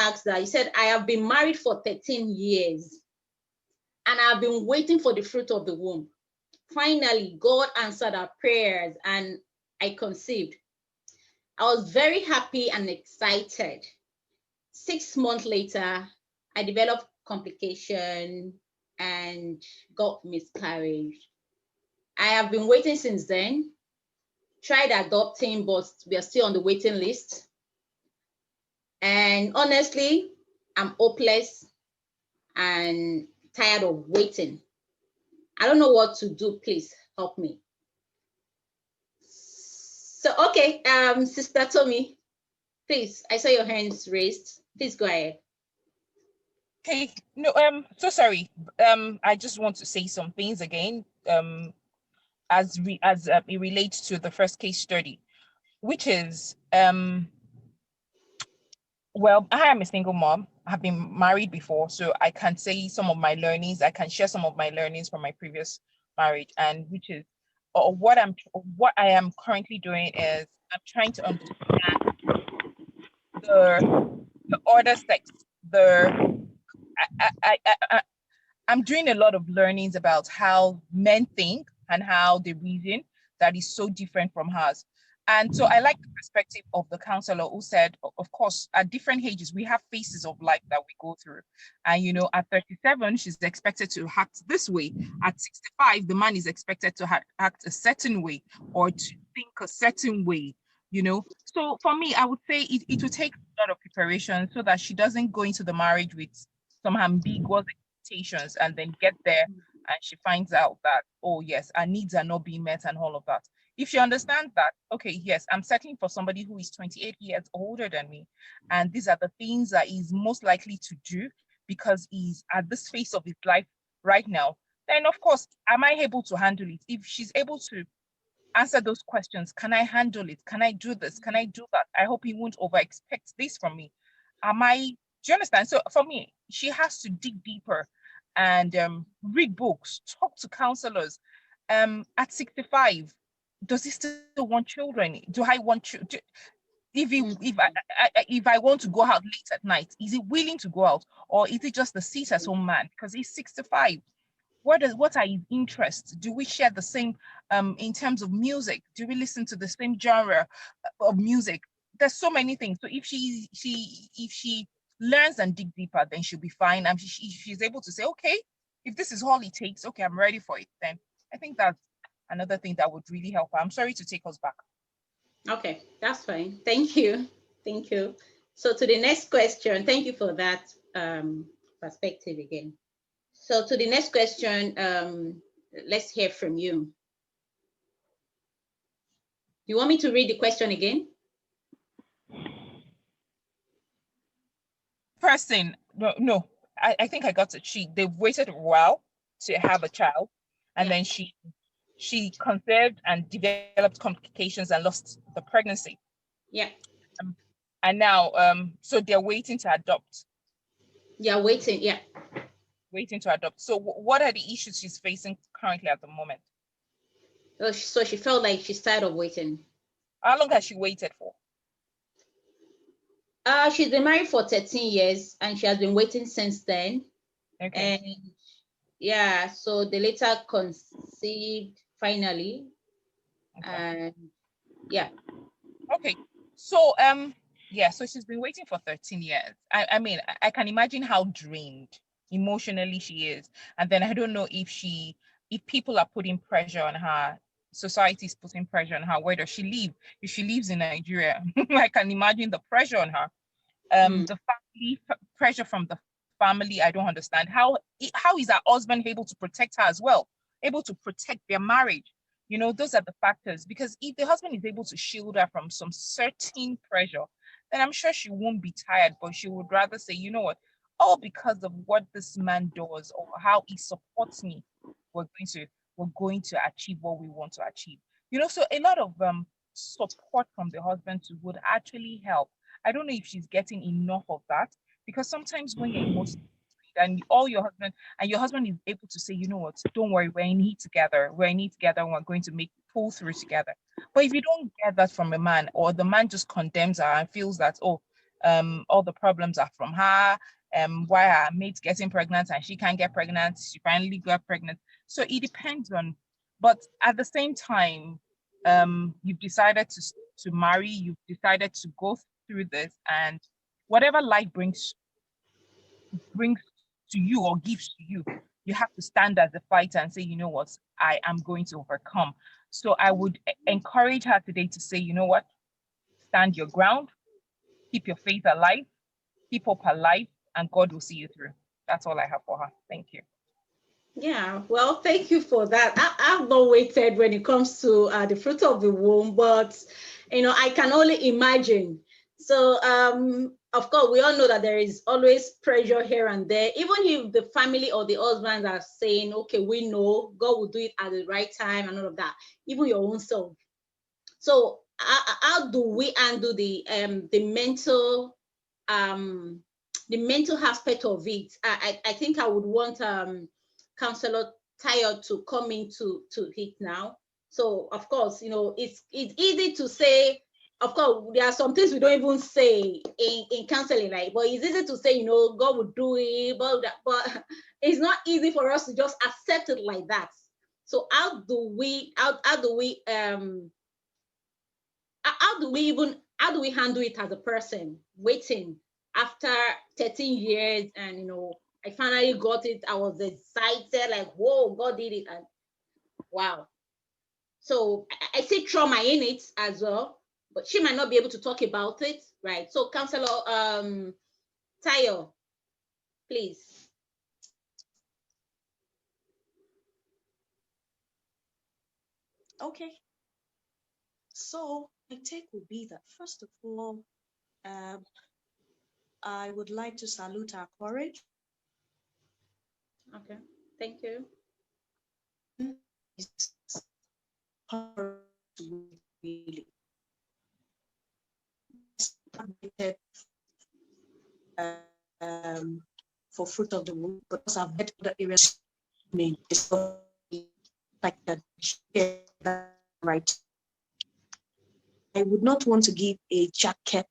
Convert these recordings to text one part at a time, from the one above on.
asked that. He said, I have been married for 13 years and I've been waiting for the fruit of the womb. Finally, God answered our prayers and I conceived. I was very happy and excited. 6 months later, I developed complication and got miscarriage. I have been waiting since then, tried adopting, but we are still on the waiting list. And honestly, I'm hopeless and tired of waiting. I don't know what to do. Please help me. So, okay, Sister Tommy, please, I saw your hands raised. Please go ahead. Okay, no, so sorry. I just want to say some things again, as it relates to the first case study, which is, well, I am a single mom. I have been married before, so I can say some of my learnings. I can share some of my learnings from my previous marriage, and which is, or what I am currently doing is I'm trying to understand the order sex, I'm doing a lot of learnings about how men think and how they reason that is so different from hers. And so I like the perspective of the counselor who said, of course, at different ages, we have phases of life that we go through. And, you know, at 37, she's expected to act this way. At 65, the man is expected to act a certain way or to think a certain way, you know. So for me, I would say it would take a lot of preparation so that she doesn't go into the marriage with some ambiguous expectations and then get there and she finds out that, oh yes, our needs are not being met and all of that. If she understands that, okay, yes, I'm settling for somebody who is 28 years older than me, and these are the things that he's most likely to do because he's at this phase of his life right now, then of course, am I able to handle it? If she's able to answer those questions, can I handle it? Can I do this? Can I do that? I hope he won't over expect this from me. Do you understand? So for me, she has to dig deeper and read books, talk to counselors. At 65, does he still want children? Do I want children? If I want to go out late at night, is he willing to go out, or is he just a sit-at-home man because he's 65? What are his interests? Do we share the same in terms of music? Do we listen to the same genre of music? There's so many things. So if she learns and dig deeper, then she'll be fine. And she's able to say, okay, if this is all it takes, okay, I'm ready for it. Then I think that's another thing that would really help her. I'm sorry to take us back. Okay, that's fine. Thank you. Thank you. So to the next question, thank you for that perspective again. So to the next question, let's hear from you. You want me to read the question again? Person, no. I think I got it. They've waited a while to have a child, and then she conceived and developed complications and lost the pregnancy. Yeah. And now, so they're waiting to adopt. Yeah, waiting. Yeah. Waiting to adopt. So what are the issues she's facing currently at the moment? So she felt like she's tired of waiting. How long has she waited for? She's been married for 13 years and she has been waiting since then. Okay. And yeah, so they later conceived finally. Okay. And yeah. Okay. So yeah, so she's been waiting for 13 years. I mean, I can imagine how drained emotionally she is. And then I don't know if people are putting pressure on her, society is putting pressure on her, where does she live? If she lives in Nigeria, I can imagine the pressure on her. The family pressure from the family, I don't understand. How is her husband able to protect her as well? Able to protect their marriage? You know, those are the factors. Because if the husband is able to shield her from some certain pressure, then I'm sure she won't be tired, but she would rather say, you know what, all because of what this man does or how he supports me, we're going to achieve what we want to achieve. You know, so a lot of support from the husband too would actually help. I don't know if she's getting enough of that, because sometimes when you're emotionally and your husband is able to say, you know what, don't worry, we're in it together. We're in it together and we're going to pull through together. But if you don't get that from a man, or the man just condemns her and feels that, oh, all the problems are from her, why her mate's getting pregnant and she can't get pregnant, she finally got pregnant. So it depends on, but at the same time, you've decided to marry, you've decided to go through this, and whatever life brings to you or gives to you, you have to stand as a fighter and say, you know what, I am going to overcome. So I would encourage her today to say, you know what, stand your ground, keep your faith alive, keep up alive, and God will see you through. That's all I have for her. Thank you. Yeah, well, thank you for that. I've not waited when it comes to the fruit of the womb, but I can only imagine. So, of course, we all know that there is always pressure here and there. Even if the family or the husbands are saying, "Okay, we know God will do it at the right time," and all of that, even your own self. So, how do we handle the mental aspect of it? I think I would want Counselor Tayo to come into it now. So of course, it's easy to say. Of course, there are some things we don't even say in counseling, right? But it's easy to say, God will do it, but it's not easy for us to just accept it like that. So how do we handle it as a person waiting after 13 years, and I finally got it. I was excited, like, whoa, God did it, and wow. So I see trauma in it as well, but she might not be able to talk about it, right? So Counselor Tayo, please. Okay. So my take would be that, first of all, I would like to salute our courage. Okay, thank you. Really. For fruit of the womb, but also I've met other areas like that, right? I would not want to give a jacket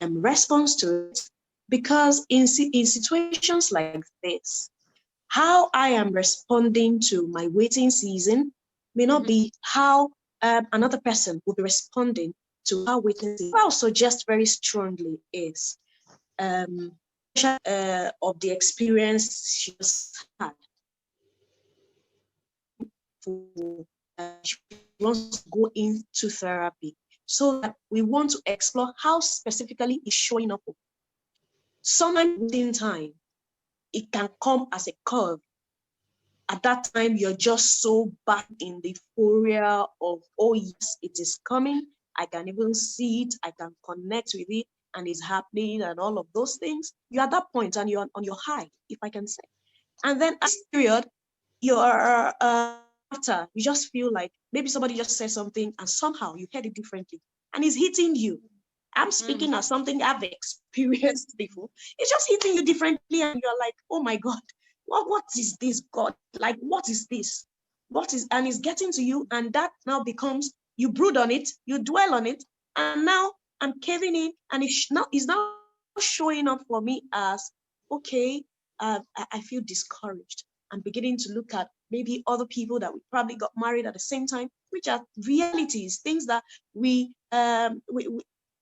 response to it, because in situations like this, how I am responding to my waiting season may not be how another person will be responding to our waiting season. What I'll suggest very strongly is of the experience she just had. She wants to go into therapy, so that we want to explore how specifically it's showing up. Sometimes within time, it can come as a curve. At that time, you're just so back in the euphoria of, oh yes, it is coming. I can even see it. I can connect with it, and it's happening, and all of those things. You're at that point, and you're on your high, if I can say. And then at this period, you're after, you just feel like maybe somebody just said something and somehow you heard it differently and it's hitting you. I'm speaking as something I've experienced before. It's just hitting you differently, and you're like, oh my God, what is this, God? Like, what is this? And it's getting to you, and that now becomes, you brood on it, you dwell on it, and now I'm caving in, and it's now showing up for me as, okay, I feel discouraged. I'm beginning to look at maybe other people that we probably got married at the same time, which are realities, things that we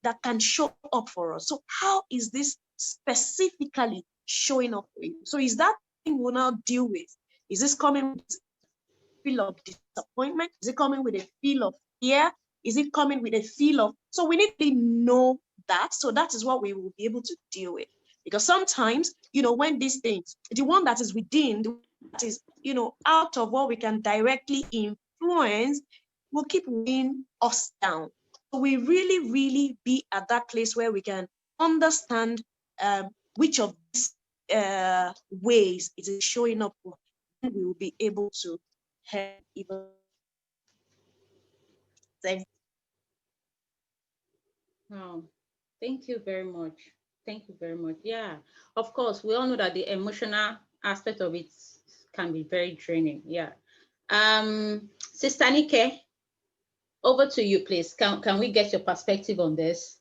that can show up for us. So how is this specifically showing up for you? So is that thing we'll now deal with? Is this coming with a feel of disappointment? Is it coming with a feel of fear? Is it coming with a feel of, so we need to know that. So that is what we will be able to deal with. Because sometimes, when these things, the one that is within, that is, out of what we can directly influence, will keep weighing us down. So we really, really be at that place where we can understand which of these ways it is showing up, and we will be able to help even. Oh, thank you very much. Thank you very much. Yeah, of course, we all know that the emotional aspect of it can be very draining. Yeah. Sister Nike, over to you, please. Can we get your perspective on this?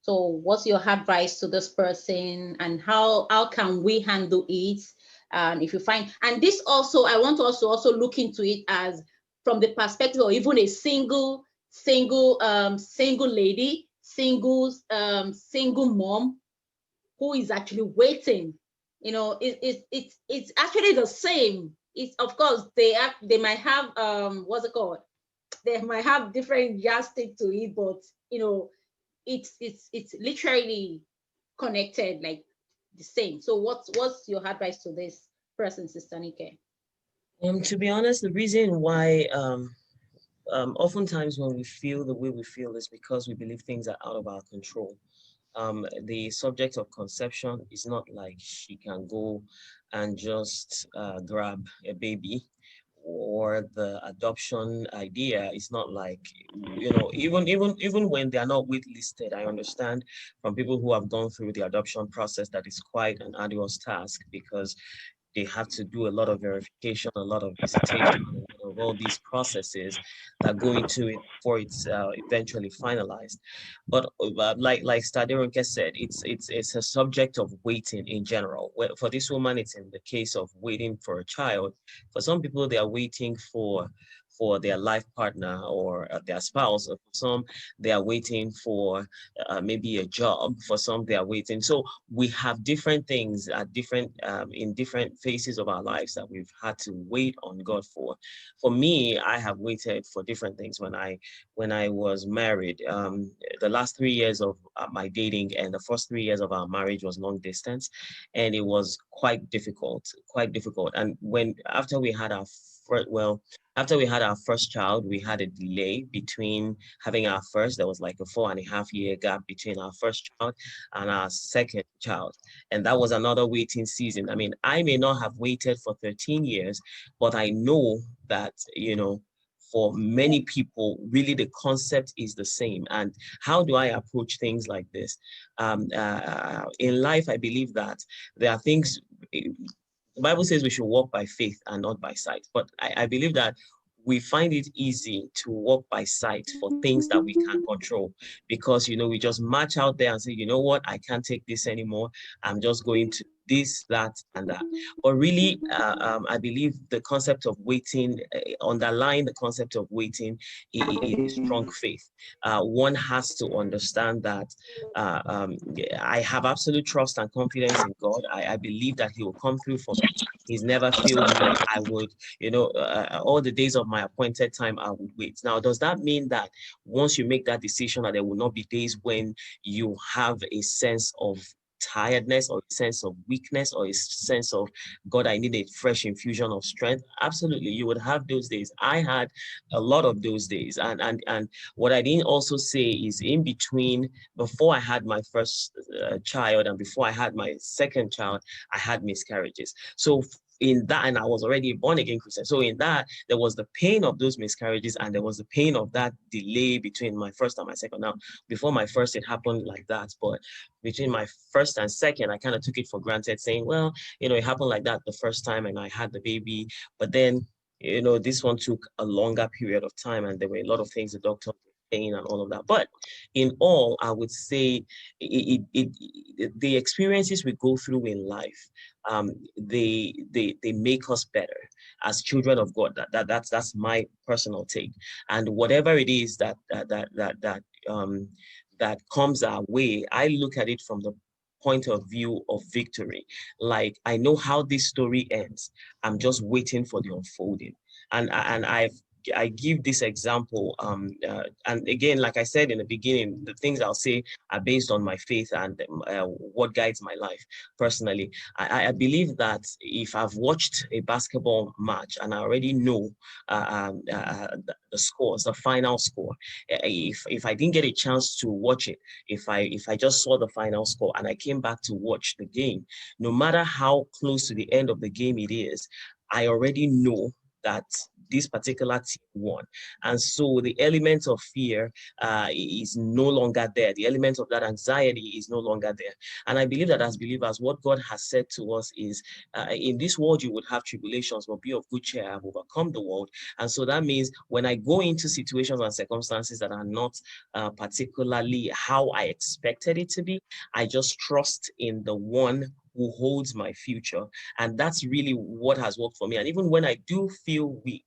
So what's your advice to this person, and how can we handle it? And if you find, and this also, I want to also look into it as from the perspective of even a single lady, single mom who is actually waiting. You know, it's actually the same. It's, of course, they might have what's it called? They might have different yardstick to it, but you know, it's literally connected, like the same. So what's your advice to this person, Sister Nike? To be honest, the reason why oftentimes when we feel the way we feel is because we believe things are out of our control. The subject of conception is not like she can go and just grab a baby, or the adoption idea is not like, you know, even when they are not waitlisted. I understand from people who have gone through the adoption process that is quite an arduous task, because they have to do a lot of verification, a lot of visitation, a lot of all these processes that go into it before it's eventually finalized. But like Staderonke said, it's a subject of waiting in general. For this woman, it's in the case of waiting for a child. For some people, they are waiting for their life partner or their spouse. Or for some, they are waiting for maybe a job. For some, they are waiting. So we have different things at different in different phases of our lives that we've had to wait on God for. For me, I have waited for different things. When I was married, the last 3 years of my dating and the first 3 years of our marriage was long distance, and it was quite difficult. And after we had our first child, we had a delay between having our first. There was like a 4.5 year gap between our first child and our second child. And that was another waiting season. I mean, I may not have waited for 13 years, but I know that, you know, for many people, really the concept is the same. And how do I approach things like this? In life, I believe that there are things. The Bible says we should walk by faith and not by sight. But I believe that we find it easy to walk by sight for things that we can't control, because, you know, we just march out there and say, you know what, I can't take this anymore. I'm just going to this, that, and that. But really, I believe the concept of waiting, underlying the concept of waiting, is strong faith. One has to understand that I have absolute trust and confidence in God. I believe that He will come through for me. He's never failed me. I would, you know, all the days of my appointed time, I would wait. Now, does that mean that once you make that decision, that there will not be days when you have a sense of tiredness or a sense of weakness or a sense of, God, I need a fresh infusion of strength? Absolutely, you would have those days. I had a lot of those days. And what I didn't also say is, in between, before I had my first child and before I had my second child, I had miscarriages. So in that, and I was already a born-again Christian. So in that, there was the pain of those miscarriages, and there was the pain of that delay between my first and my second. Now, before my first, it happened like that, but between my first and second, I kind of took it for granted, saying, well, you know, it happened like that the first time and I had the baby. But then, you know, this one took a longer period of time, and there were a lot of things the doctor and all of that. But in all, I would say the experiences we go through in life, they make us better as children of God. That's my personal take. And whatever it is that comes our way, I look at it from the point of view of victory. Like, I know how this story ends. I'm just waiting for the unfolding. And I give this example, and again, like I said in the beginning, the things I'll say are based on my faith and what guides my life personally. I believe that if I've watched a basketball match and I already know the scores, the final score, if I didn't get a chance to watch it, if I just saw the final score and I came back to watch the game, no matter how close to the end of the game it is, I already know that this particular team won. And so the element of fear is no longer there. The element of that anxiety is no longer there. And I believe that as believers, what God has said to us is, in this world you would have tribulations, but be of good cheer, I've overcome the world. And so that means when I go into situations and circumstances that are not particularly how I expected it to be, I just trust in the one who holds my future. And that's really what has worked for me. And even when I do feel weak,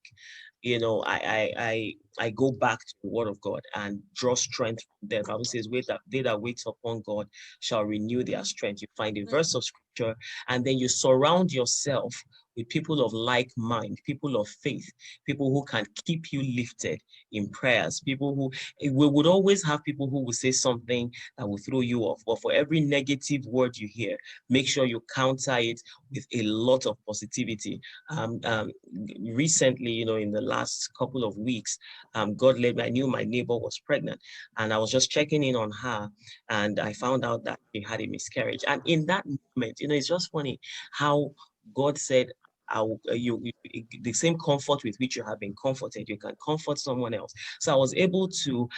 you know, I go back to the word of God and draw strength from there. The Bible says, they that wait upon God shall renew their strength. You find a verse of scripture, and then you surround yourself with people of like mind, people of faith, people who can keep you lifted in prayers, people who, we would always have people who will say something that will throw you off. But for every negative word you hear, make sure you counter it with a lot of positivity. Recently, you know, in the last couple of weeks, God led me. I knew my neighbor was pregnant, and I was just checking in on her, and I found out that she had a miscarriage. And in that moment, you know, it's just funny how God said, the same comfort with which you have been comforted, you can comfort someone else. So I was able to,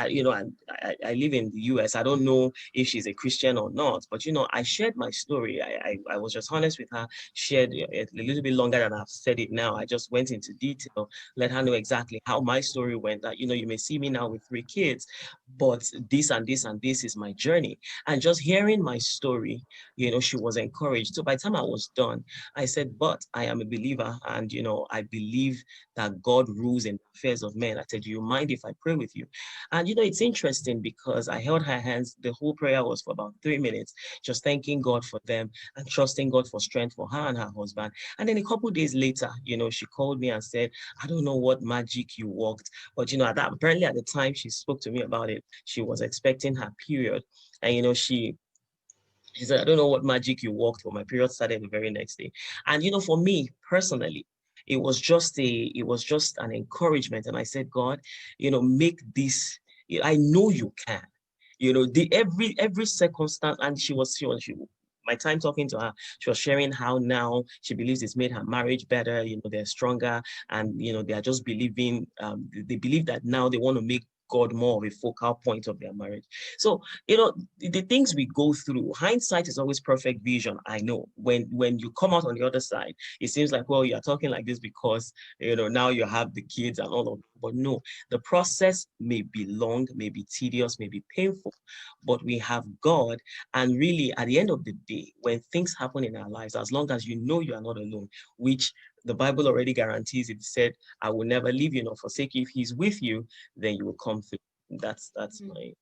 you know, I live in the US. I don't know if she's a Christian or not, but, you know, I shared my story. I was just honest with her, shared it a little bit longer than I've said it now. I just went into detail, let her know exactly how my story went, that, you know, you may see me now with 3 kids, but this and this and this is my journey. And just hearing my story, you know, she was encouraged. So by the time I was done, I said, but I am a believer, and, you know, I believe that God rules in the affairs of men. I said, do you mind if I pray with you? And, you know, it's interesting because I held her hands. The whole prayer was for about 3 minutes, just thanking God for them and trusting God for strength for her and her husband. And then a couple of days later, you know, she called me and said, I don't know what magic you worked, but, you know, apparently at the time she spoke to me about it, she was expecting her period. And, you know, she said, I don't know what magic you worked, but my period started the very next day. And, you know, for me personally, it was just an encouragement. And I said, God, you know, make this, I know you can, you know, every circumstance. And she my time talking to her, she was sharing how now she believes it's made her marriage better. You know, they're stronger, and, you know, they are just believing, they believe that now they want to make God more of a focal point of their marriage. So, you know, the things we go through, hindsight is always perfect vision. I know when you come out on the other side, it seems like, well, you're talking like this because, you know, now you have the kids and all of that. But no, the process may be long, may be tedious, may be painful, but we have God. And really, at the end of the day, when things happen in our lives, as long as you know you are not alone, which the Bible already guarantees, it said, I will never leave you nor forsake you. If he's with you, then you will come through. That's my.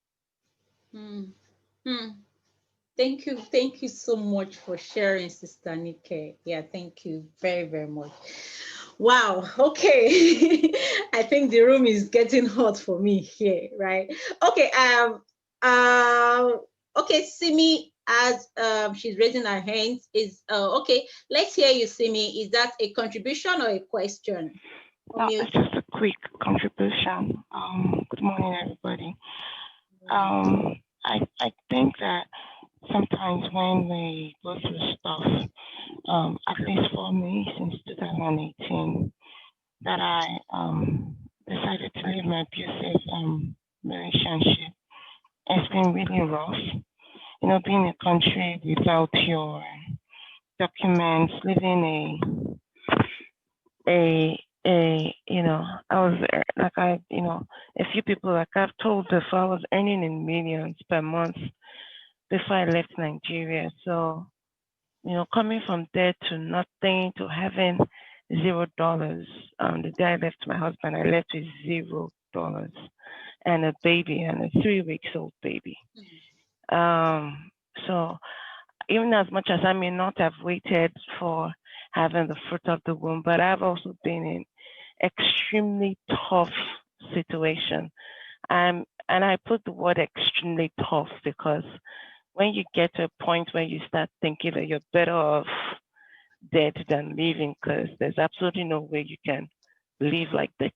Thank you so much for sharing, Sister Nike. Yeah, thank you very, very much. Wow, okay. I think the room is getting hot for me here, right? Okay, okay, Simi, as she's raising her hands, is okay, let's hear you, Simi. Is that a contribution or a question? No, it's just a quick contribution. Good morning, everybody. I think that sometimes when we go through stuff, at least for me, since 2018, that I decided to leave my abusive relationship. It's been really rough, you know, being in a country without your documents, living you know, I was like, you know, a few people, like I've told before, I was earning in millions per month before I left Nigeria. So, you know, coming from there to nothing to having $0. The day I left my husband, I left with $0 and a baby, and a 3-week-old baby. So even as much as I may not have waited for having the fruit of the womb, but I've also been in extremely tough situation. And I put the word extremely tough because when you get to a point where you start thinking that you're better off dead than living, because there's absolutely no way you can live like this.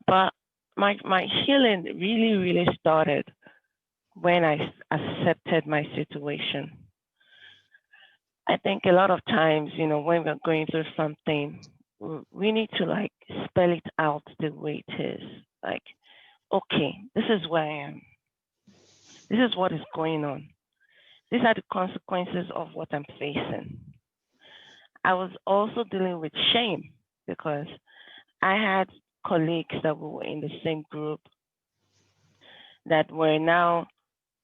But my healing really started when I accepted my situation. I think a lot of times, when we're going through something, we need to like spell it out the way it is. Like, okay, this is where I am. This is what is going on. These are the consequences of what I'm facing. I was also dealing with shame because I had colleagues that were in the same group that were now,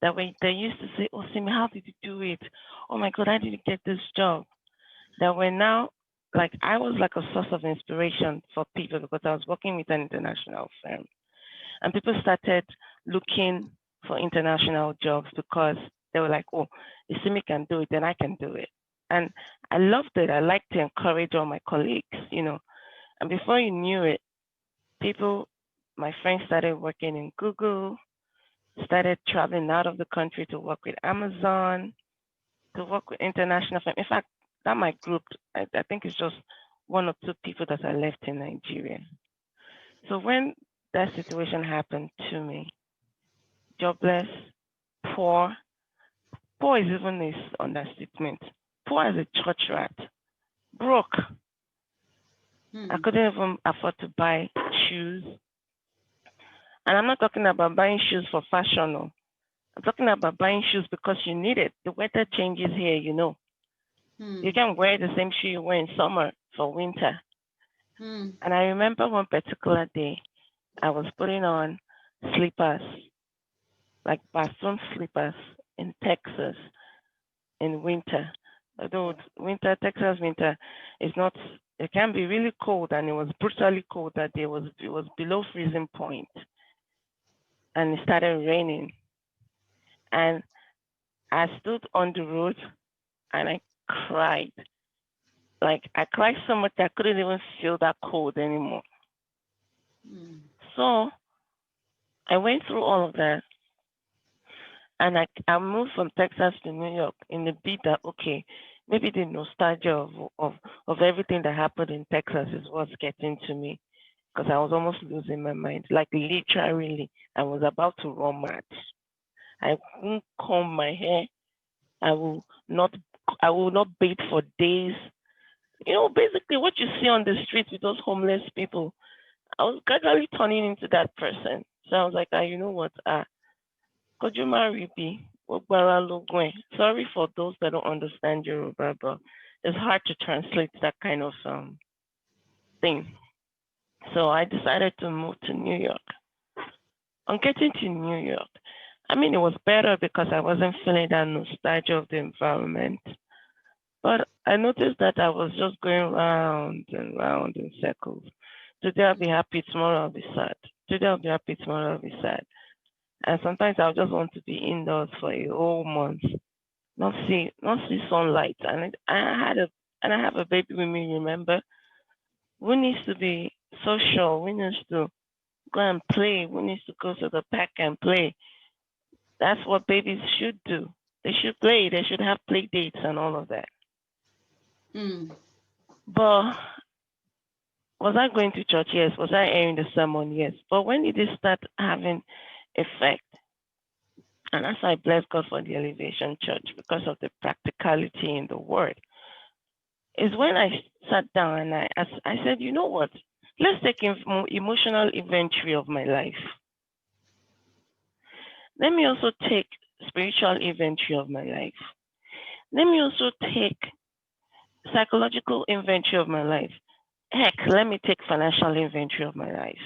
they used to say, oh, Simi, how did you do it? Oh my God, how did you get this job? That were now, like, I was like a source of inspiration for people because I was working with an international firm. And people started looking for international jobs because they were like, oh, if Simi can do it, then I can do it. And I loved it. I liked to encourage all my colleagues, And before you knew it, my friends started working in Google, started traveling out of the country to work with Amazon, to work with international firms. In fact, that my group, I think it's just one or two people that are left in Nigeria. So when that situation happened to me, jobless, poor is even this understatement. Poor as a church rat, broke. I couldn't even afford to buy shoes. And I'm not talking about buying shoes for fashion. No. I'm talking about buying shoes because you need it. The weather changes here, You can't wear the same shoe you wear in summer for winter. And I remember one particular day, I was putting on slippers, like bathroom slippers in Texas in winter. Although Texas winter is not, it can be really cold, and it was brutally cold that day. It was below freezing point, and it started raining. And I stood on the road and I cried. Like, I cried so much I couldn't even feel that cold anymore. So I went through all of that, and I moved from Texas to New York in the bid that, okay, maybe the nostalgia of everything that happened in Texas is what's getting to me, because I was almost losing my mind. Like, literally, I was about to run mad. I wouldn't comb my hair. I will not bathe for days. Basically what you see on the streets with those homeless people, I was gradually turning into that person. So I was like, you know what? Could you marry me? Sorry for those that don't understand Yoruba, but it's hard to translate that kind of thing. So I decided to move to New York. On getting to New York, it was better because I wasn't feeling that nostalgia of the environment. But I noticed that I was just going round and round in circles. Today I'll be happy, tomorrow I'll be sad. Today I'll be happy, tomorrow I'll be sad. And sometimes I'll just want to be indoors for a whole month, not see sunlight. And I have a baby with me, remember? We need to be social. We need to go and play. We need to go to the park and play. That's what babies should do. They should play. They should have play dates and all of that. But was I going to church? Yes. Was I hearing the sermon? Yes. But when did it start having effect? And that's why I bless God for the Elevation Church, because of the practicality in the word. Is when I sat down and I said, you know what? Let's take emotional inventory of my life. Let me also take spiritual inventory of my life. Let me also take psychological inventory of my life. Heck, let me take financial inventory of my life.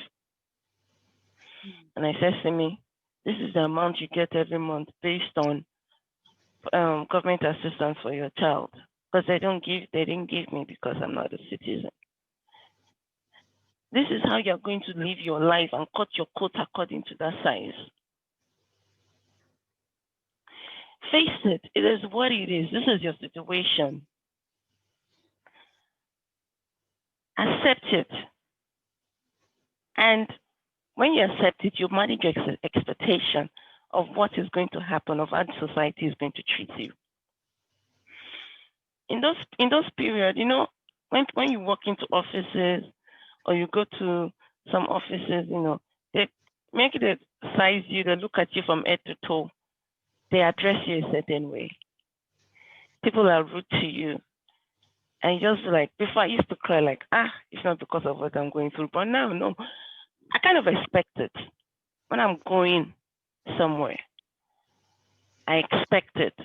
And I said, Simi, this is the amount you get every month based on government assistance for your child, because they didn't give me because I'm not a citizen. This is how you're going to live your life and cut your coat according to that size. Face it, it is what it is. This is your situation. Accept it. And when you accept it, you manage your expectation of what is going to happen, of how society is going to treat you. In those periods, when you walk into offices or you go to some offices, they make it size you, they look at you from head to toe, they address you a certain way. people are rude to you. And just like, before I used to cry like, it's not because of what I'm going through. But now, no, I kind of expect it. When I'm going somewhere, I expect it.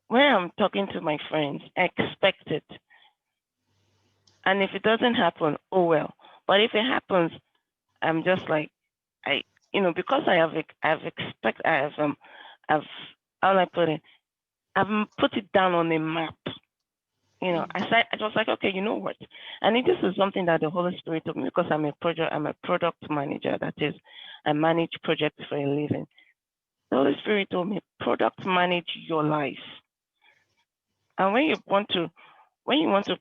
When I'm talking to my friends, I expect it. And if it doesn't happen, oh well. But if it happens, I'm just like, because I've how do I put it? I've put it down on a map. I was like, okay, you know what? I think this is something that the Holy Spirit told me, because I'm a product manager. That is, I manage projects for a living. The Holy Spirit told me, product manage your life. And when you want to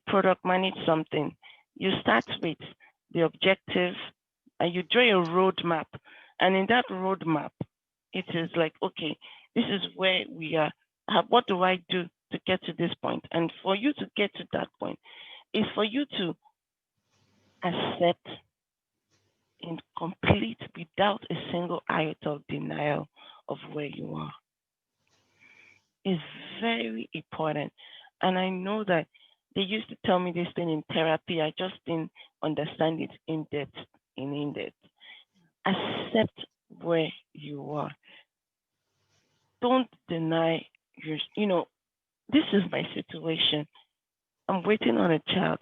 product manage something, you start with the objective and you draw a roadmap. And in that roadmap, it is like, okay, this is where we are. What do I do to get to this point? And for you to get to that point is for you to accept in complete, without a single iota of denial of where you are. It's very important. And I know that they used to tell me this thing in therapy. I just didn't understand it in depth. Accept where you are. Don't deny this is my situation. I'm waiting on a child.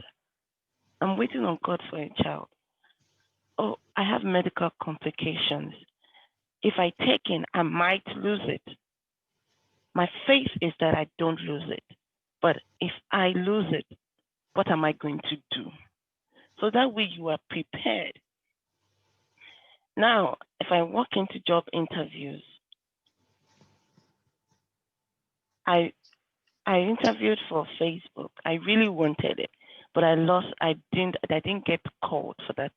I'm waiting on God for a child. Oh, I have medical complications. If I take in, I might lose it. My faith is that I don't lose it. But if I lose it, what am I going to do? So that way you are prepared. Now, if I walk into job interviews, I interviewed for Facebook. I really wanted it, but I didn't get called for that.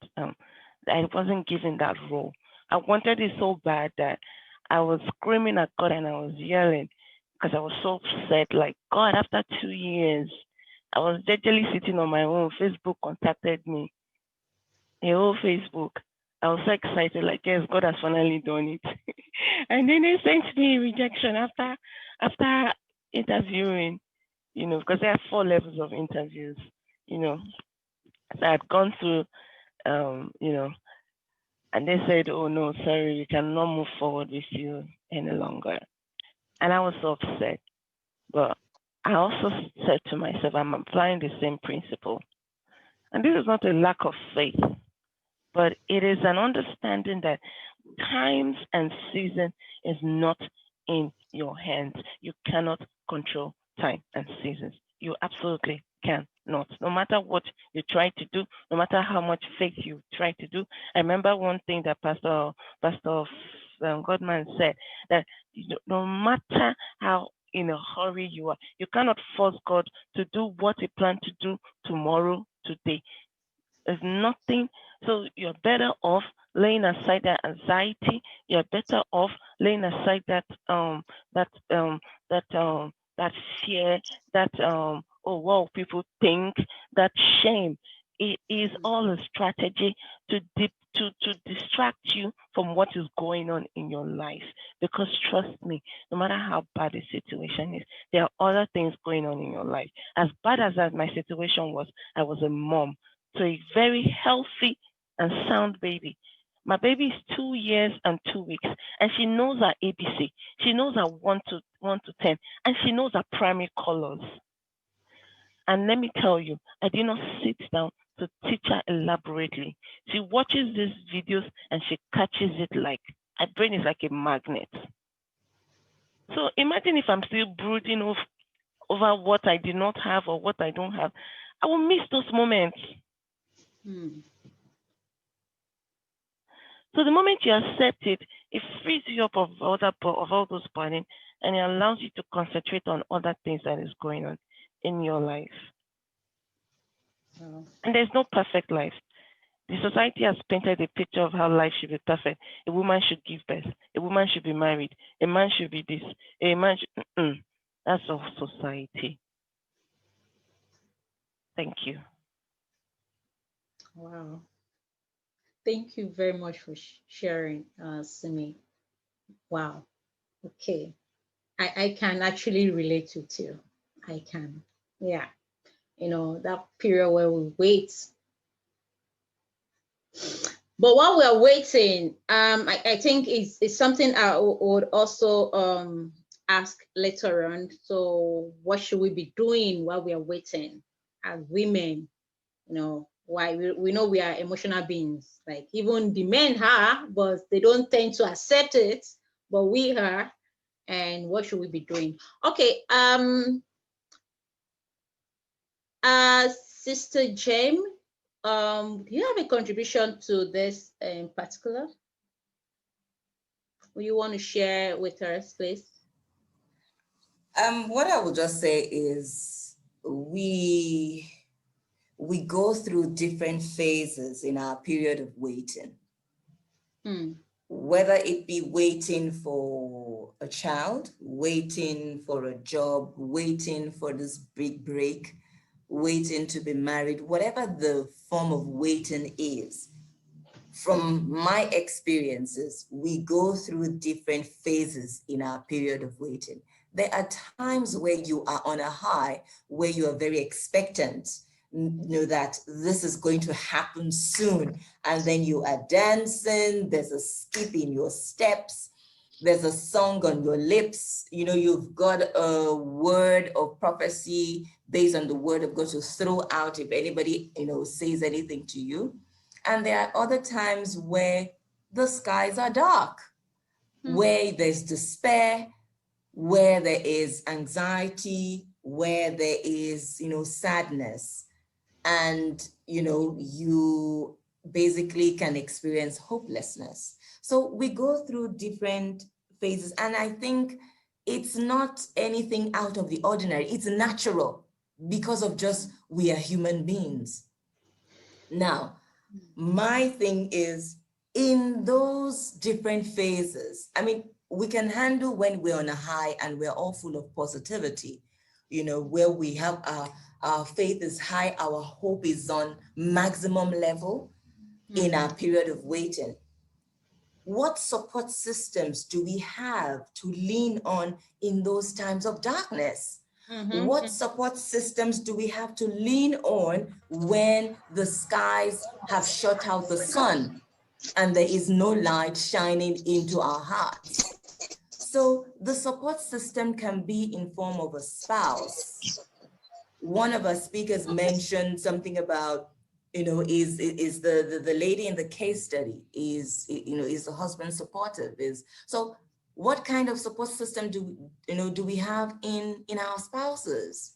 I wasn't given that role. I wanted it so bad that I was screaming at God and I was yelling because I was so upset. Like, God, after 2 years, I was literally sitting on my own. Facebook contacted me. Facebook. I was so excited, like, yes, God has finally done it. And then they sent me rejection after interviewing, because there are 4 levels of interviews, So I had gone through, and they said, oh no, sorry, we cannot move forward with you any longer. And I was so upset. But I also said to myself, I'm applying the same principle. And this is not a lack of faith, but it is an understanding that times and season is not in your hands. You cannot control time and seasons. You absolutely cannot. No matter what you try to do, no matter how much faith you try to do. I remember one thing that Pastor Godman said, that no matter how in a hurry you are, you cannot force God to do what he planned to do tomorrow, today. There's nothing. So you're better off laying aside that anxiety. You're better off laying aside that fear, that oh, what people think, that shame. It is all a strategy to distract you from what is going on in your life. Because trust me, no matter how bad the situation is, there are other things going on in your life. As bad as my situation was, I was a mom to a very healthy and sound baby. My baby is 2 years and 2 weeks, and she knows her ABC. She knows her 1 to 10, and she knows her primary colors. And let me tell you, I did not sit down to teach her elaborately. She watches these videos and she catches it like, her brain is like a magnet. So imagine if I'm still brooding over what I did not have or what I don't have. I will miss those moments. So the moment you accept it, it frees you up of all those burden, and it allows you to concentrate on other things that is going on in your life. And there's no perfect life. The society has painted a picture of how life should be perfect. A woman should give birth. A woman should be married. A man should be this. A man should... That's all society. Thank you. Wow. Thank you very much for sharing, Simi. Wow. Okay. I can actually relate to it too. I can. Yeah. You know, that period where we wait. But while we're waiting, I think it's something I would also ask later on. So what should we be doing while we are waiting as women? You know, why we know we are emotional beings, like even the men are, but they don't tend to accept it, but we are. And what should we be doing? Okay, Sister James, do you have a contribution to this in particular? Will you want to share with us, please? What I will just say is we go through different phases in our period of waiting. Whether it be waiting for a child, waiting for a job, waiting for this big break, waiting to be married, whatever the form of waiting is. From my experiences, we go through different phases in our period of waiting. There are times where you are on a high, where you are very expectant, know that this is going to happen soon. And then you are dancing, there's a skip in your steps, there's a song on your lips, you know, you've got a word of prophecy based on the word of God to throw out if anybody, you know, says anything to you. And there are other times where the skies are dark, where there's despair, where there is anxiety, where there is, you know, sadness. And, you know, you basically can experience hopelessness. So we go through different phases. And I think it's not anything out of the ordinary. It's natural because of just we are human beings. Now, my thing is in those different phases, I mean, we can handle when we're on a high and we're all full of positivity, you know, where we have our faith is high, our hope is on maximum level in our period of waiting. What support systems do we have to lean on in those times of darkness? What support systems do we have to lean on when the skies have shut out the sun and there is no light shining into our hearts? So the support system can be in form of a spouse. One of our speakers mentioned something about, you know, is the lady in the case study, is, you know, is the husband supportive? So what kind of support system do we have in our spouses?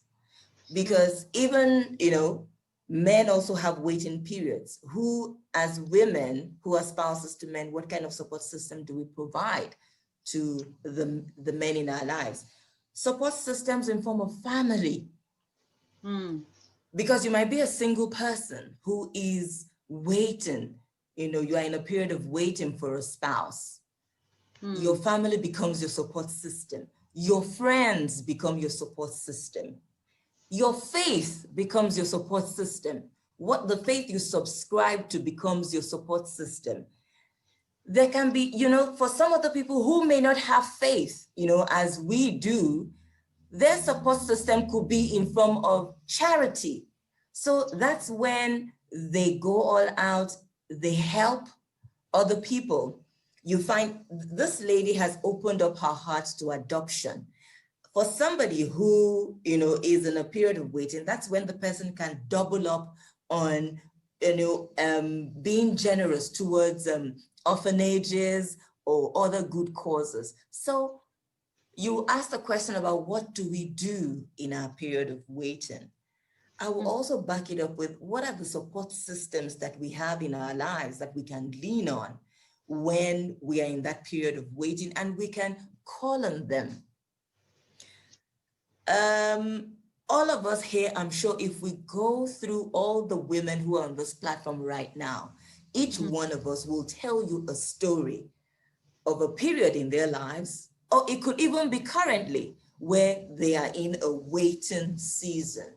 Because even, you know, men also have waiting periods. Who, as women who are spouses to men, what kind of support system do we provide to the men in our lives? Support systems in form of family. Because you might be a single person who is waiting, you know, you are in a period of waiting for a spouse. Your family becomes your support system. Your friends become your support system. Your faith becomes your support system. What the faith you subscribe to becomes your support system. There can be, you know, for some of the people who may not have faith, you know, as we do, their support system could be in form of charity. So that's when they go all out, they help other people. You find this lady has opened up her heart to adoption. For somebody who, you know, is in a period of waiting, that's when the person can double up on, you know, being generous towards orphanages or other good causes. So you asked a question about what do we do in our period of waiting. I will also back it up with what are the support systems that we have in our lives that we can lean on when we are in that period of waiting, and we can call on them. All of us here, I'm sure if we go through all the women who are on this platform right now, each one of us will tell you a story of a period in their lives, or it could even be currently, where they are in a waiting season.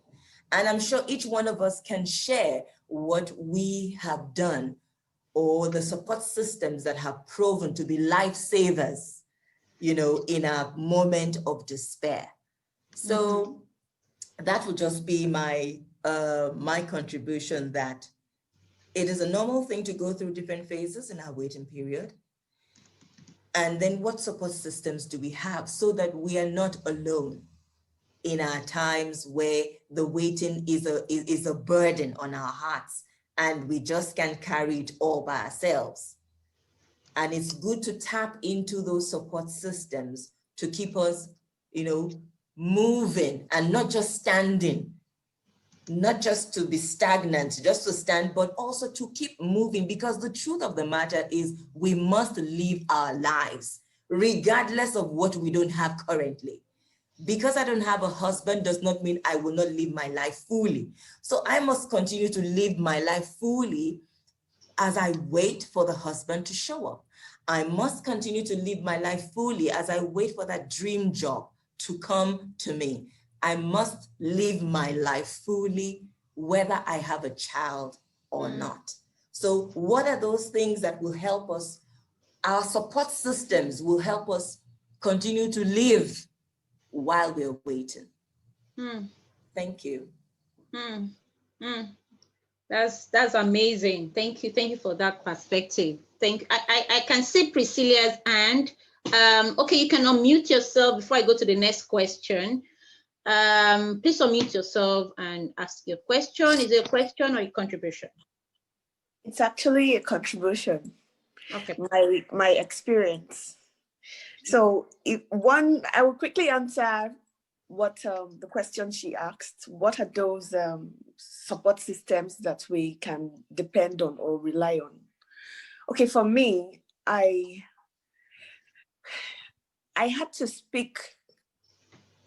And I'm sure each one of us can share what we have done or the support systems that have proven to be lifesavers, you know, in a moment of despair. So that would just be my my contribution, that it is a normal thing to go through different phases in our waiting period. And then what support systems do we have so that we are not alone in our times where the waiting is a burden on our hearts and we just can't carry it all by ourselves. And it's good to tap into those support systems to keep us, you know, moving and not just standing, not just to be stagnant, just to stand, but also to keep moving, because the truth of the matter is we must live our lives regardless of what we don't have currently. Because I don't have a husband does not mean I will not live my life fully. So I must continue to live my life fully as I wait for the husband to show up. I must continue to live my life fully as I wait for that dream job to come to me. I must live my life fully, whether I have a child or not. So what are those things that will help us? Our support systems will help us continue to live while we're waiting. Thank you. That's amazing. Thank you for that perspective. I can see Priscilla's hand. Okay, you can unmute yourself before I go to the next question. Please unmute yourself and ask your question. Is it a question or a contribution? It's actually a contribution. Okay. My experience. So I will quickly answer what the question she asked. What are those support systems that we can depend on or rely on? Okay, for me, I had to speak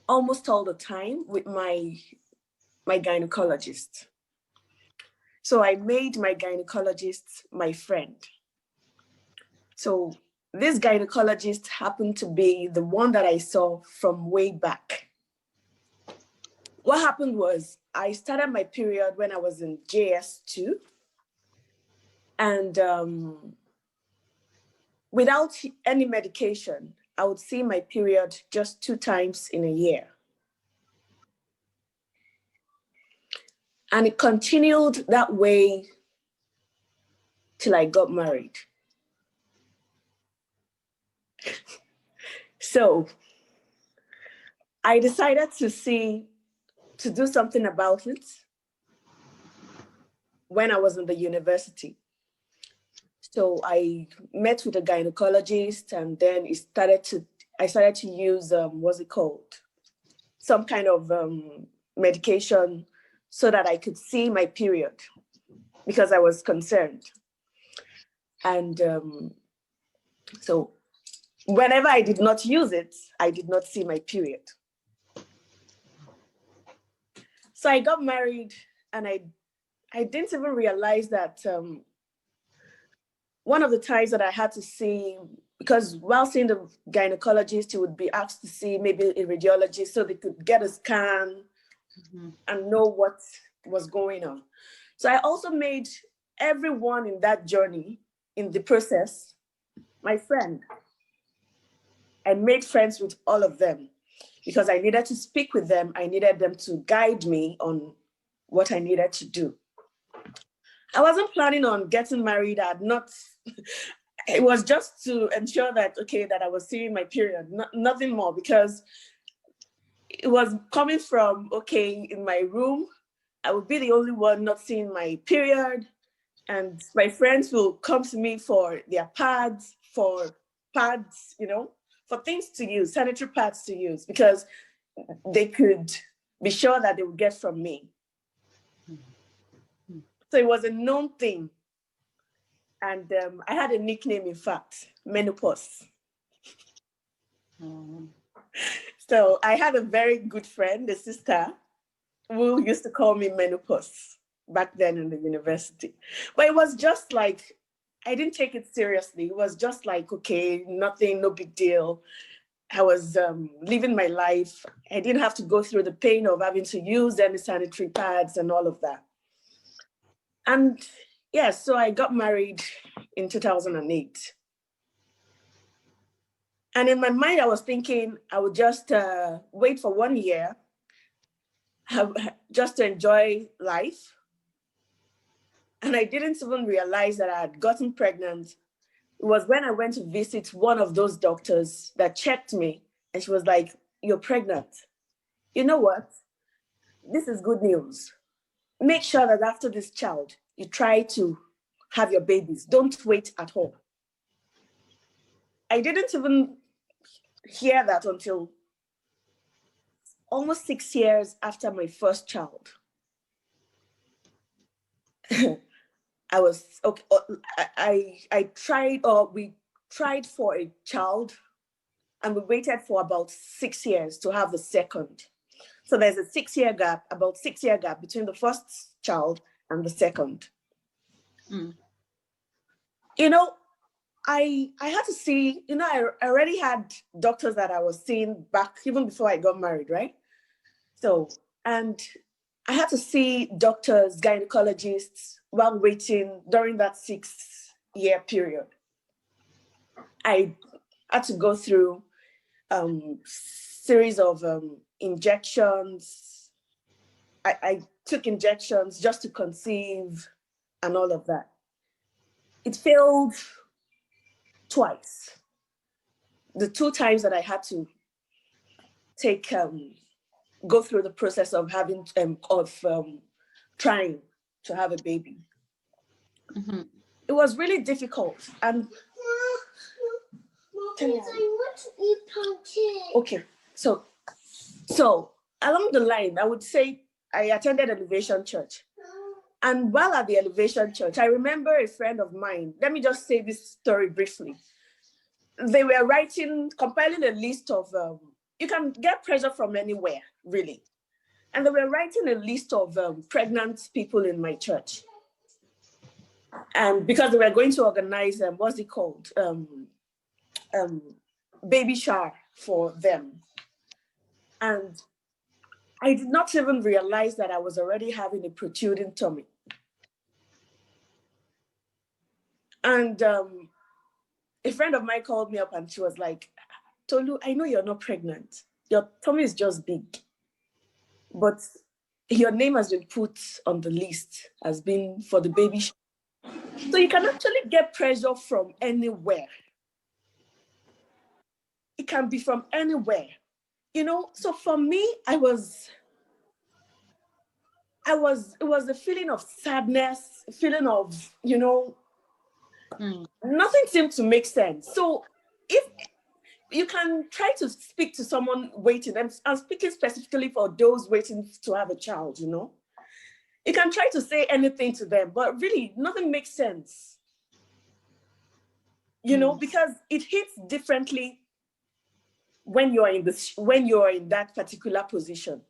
almost all the time with my gynecologist. So I made my gynecologist my friend. So this gynecologist happened to be the one that I saw from way back. What happened was I started my period when I was in JS2. And without any medication, I would see my period just 2 times in a year. And it continued that way till I got married. So I decided to do something about it when I was in the university. So I met with a gynecologist, and then I started to use, some kind of medication so that I could see my period because I was concerned. And so whenever I did not use it, I did not see my period. So I got married, and I didn't even realize that one of the times that I had to see, because while seeing the gynecologist, you would be asked to see maybe a radiologist so they could get a scan and know what was going on. So I also made everyone in that journey, in the process, my friend. I made friends with all of them because I needed to speak with them. I needed them to guide me on what I needed to do. I wasn't planning on getting married. It was just to ensure that, okay, that I was seeing my period, nothing more, because it was coming from, okay, in my room, I would be the only one not seeing my period. And my friends will come to me for their pads, for things to use, sanitary pads to use, because they could be sure that they would get from me. So it was a known thing. And I had a nickname, in fact, menopause. So I had a very good friend, a sister, who used to call me menopause back then in the university. But it was just like, I didn't take it seriously. It was just like, okay, nothing, no big deal. I was living my life. I didn't have to go through the pain of having to use any sanitary pads and all of that. And yes, so I got married in 2008. And in my mind, I was thinking I would just wait for 1 year, just to enjoy life. And I didn't even realize that I had gotten pregnant. It was when I went to visit one of those doctors that checked me, and she was like, "You're pregnant. You know what? This is good news. Make sure that after this child, you try to have your babies. Don't wait at all." I didn't even hear that until almost 6 years after my first child. I was okay. I tried, or we tried for a child, and we waited for about 6 years to have the second. So there's a 6-year gap, about 6-year gap between the first child and the second. You know, I had to see, you know, I already had doctors that I was seeing back even before I got married, right? So, and I had to see doctors, gynecologists while waiting during that 6-year period. I had to go through series of injections. I took injections just to conceive and all of that. It failed twice. The 2 times that I had to take go through the process of having trying to have a baby. It was really difficult. And okay, so along the line, I would say I attended Elevation Church. And while at the Elevation Church, I remember a friend of mine. Let me just say this story briefly. They were compiling a list of, you can get pressure from anywhere, really. And they were writing a list of pregnant people in my church. And because they were going to organize, what's it called? Baby shower for them. And I did not even realize that I was already having a protruding tummy. And a friend of mine called me up and she was like, "Tolu, I know you're not pregnant. Your tummy is just big. But your name has been put on the list as being for the baby shower. So you can actually get pressure from anywhere. It can be from anywhere. You know, so for me, it was a feeling of sadness, a feeling of, you know, nothing seemed to make sense. So if you can try to speak to someone waiting, I'm speaking specifically for those waiting to have a child, you know, you can try to say anything to them, but really nothing makes sense, you know, because it hits differently when you're in that particular position.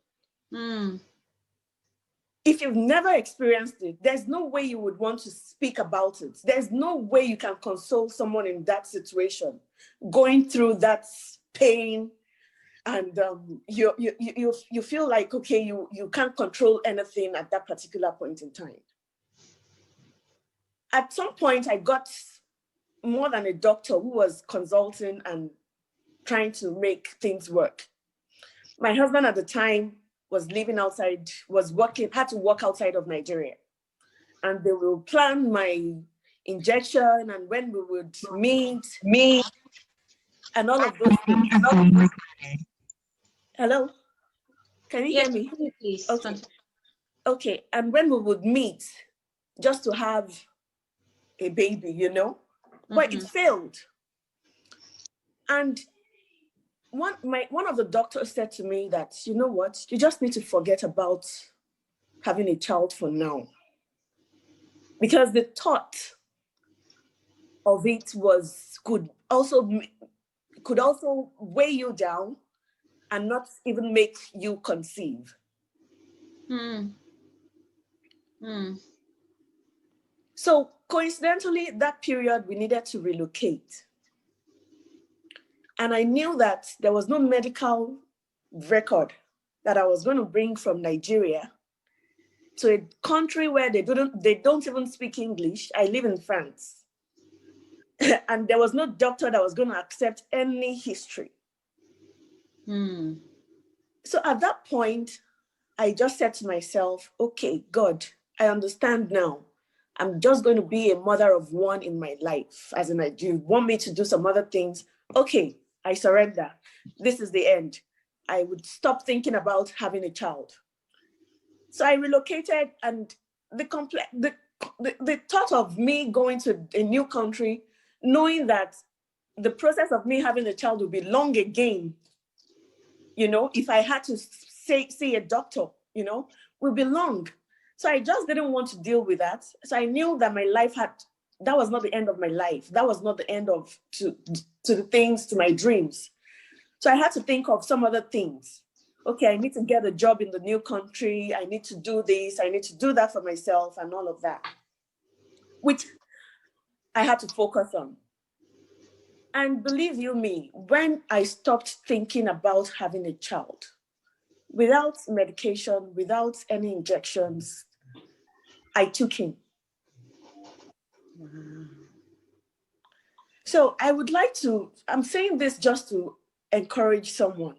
If you've never experienced it, there's no way you would want to speak about it. There's no way you can console someone in that situation, going through that pain, and you feel like, okay, you can't control anything at that particular point in time. At some point, I got more than a doctor who was consulting and trying to make things work. My husband at the time was living outside, had to work outside of Nigeria. And they will plan my injection and when we would meet and all of those things. Hello? Can you hear me? Please. Okay. Okay, and when we would meet just to have a baby, you know, but it failed. And one of the doctors said to me that, you know what, you just need to forget about having a child for now. Because the thought of it could also weigh you down and not even make you conceive. So coincidentally, that period we needed to relocate. And I knew that there was no medical record that I was going to bring from Nigeria to a country where they don't even speak English. I live in France. And there was no doctor that was going to accept any history. So at that point, I just said to myself, okay, God, I understand now. I'm just going to be a mother of one in my life. As in, you want me to do some other things? Okay, I surrender. This is the end. I would stop thinking about having a child. So I relocated, and the thought of me going to a new country, knowing that the process of me having a child would be long again, you know, if I had to see a doctor, you know, would be long. So I just didn't want to deal with that. So I knew that my life that was not the end of my life. That was not the end of to the things, to my dreams. So I had to think of some other things. Okay, I need to get a job in the new country. I need to do this. I need to do that for myself and all of that, which I had to focus on. And believe you me, when I stopped thinking about having a child, without medication, without any injections, I took him. So I would like to, I'm saying this just to encourage someone.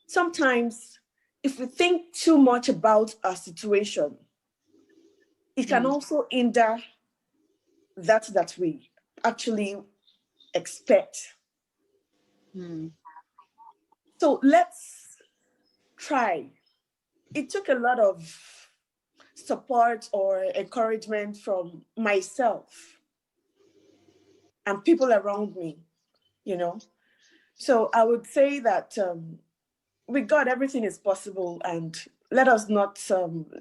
Sometimes if we think too much about our situation, it can also hinder that we actually expect. So let's try. It took a lot of support or encouragement from myself and people around me, you know. So I would say that with God, everything is possible, and let us not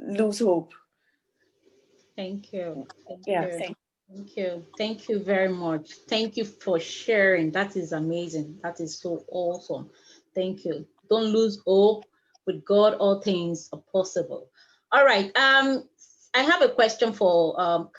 lose hope. Thank you. Thank Yeah. you. Thank you. Thank you very much. Thank you for sharing. That is amazing. That is so awesome. Thank you. Don't lose hope. With God, all things are possible. All right. I have a question for